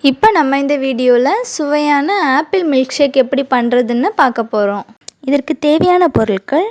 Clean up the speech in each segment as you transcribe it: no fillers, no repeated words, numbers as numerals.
இப்போ நம்ம இந்த வீடியோவில் சுவையான ஆப்பிள் மில்க் ஷேக் எப்படி பண்ணுறதுன்னு பார்க்க போகிறோம். இதற்கு தேவையான பொருட்கள்,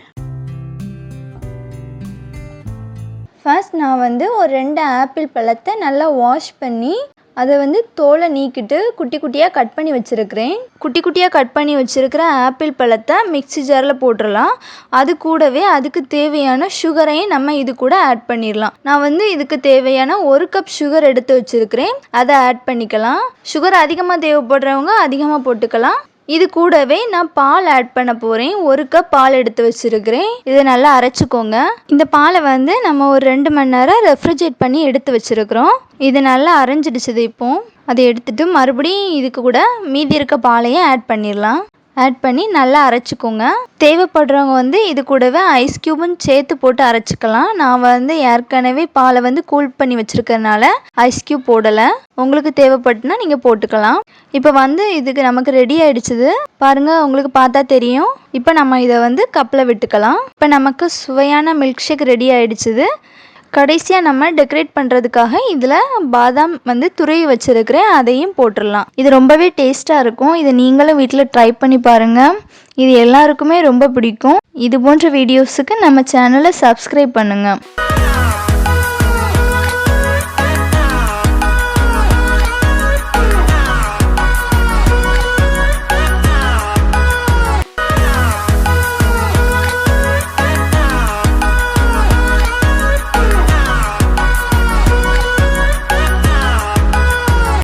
ஃபர்ஸ்ட் நான் ஒரு 2 ஆப்பிள் பழத்தை நல்லா வாஷ் பண்ணி அதை தோலை நீக்கிட்டு குட்டி குட்டியாக கட் பண்ணி வச்சுருக்கிறேன். குட்டி குட்டியாக கட் பண்ணி வச்சுருக்கிற ஆப்பிள் பழத்தை மிக்ஸி ஜாரில் போட்டுடலாம். அது கூடவே அதுக்கு தேவையான சுகரையும் நம்ம இது கூட ஆட் பண்ணிடலாம். நான் இதுக்கு தேவையான 1 கப் சுகர் எடுத்து வச்சுருக்கிறேன். அதை ஆட் பண்ணிக்கலாம். சுகர் அதிகமாக தேவைப்படுறவங்க அதிகமாக போட்டுக்கலாம். இது கூடவே நான் பால் ஆட் பண்ண போகிறேன். 1 கப் பால் எடுத்து வச்சுருக்கிறேன். இதை நல்லா அரைச்சிக்கோங்க. இந்த பாலை நம்ம ஒரு 2 மணி நேரம் ரெஃப்ரிஜரேட் பண்ணி எடுத்து வச்சுருக்கிறோம். இது நல்லா அரைஞ்சிடுச்சுது. இப்போ அதை எடுத்துட்டு மறுபடியும் இதுக்கு கூட மீதி இருக்க பாலையும் ஆட் பண்ணிடலாம். ஆட் பண்ணி நல்லா அரைச்சிக்கோங்க. தேவைப்படுறவங்க இது கூடவே ஐஸ் க்யூபும் சேர்த்து போட்டு அரைச்சிக்கலாம். நான் ஏற்கனவே பாலை கூல் பண்ணி வச்சுருக்கறனால ஐஸ் க்யூப் போடலை. உங்களுக்கு தேவைப்பட்டுனா நீங்கள் போட்டுக்கலாம். இப்போ இதுக்கு நமக்கு ரெடி ஆகிடுச்சுது. பாருங்கள், உங்களுக்கு பார்த்தா தெரியும். இப்போ நம்ம இதை கப்பில் விட்டுக்கலாம். இப்போ நமக்கு சுவையான மில்க் ஷேக் ரெடி ஆகிடுச்சுது. கடைசியாக நம்ம டெக்கரேட் பண்ணுறதுக்காக இதில் பாதாம் துருவி வச்சுருக்கிறேன். அதையும் போட்டுடலாம். இது ரொம்பவே டேஸ்ட்டாக இருக்கும். இதை நீங்களும் வீட்டில் ட்ரை பண்ணி பாருங்கள். இது எல்லாருக்குமே ரொம்ப பிடிக்கும். இது போன்ற வீடியோஸுக்கு நம்ம சேனலை சப்ஸ்கிரைப் பண்ணுங்கள்.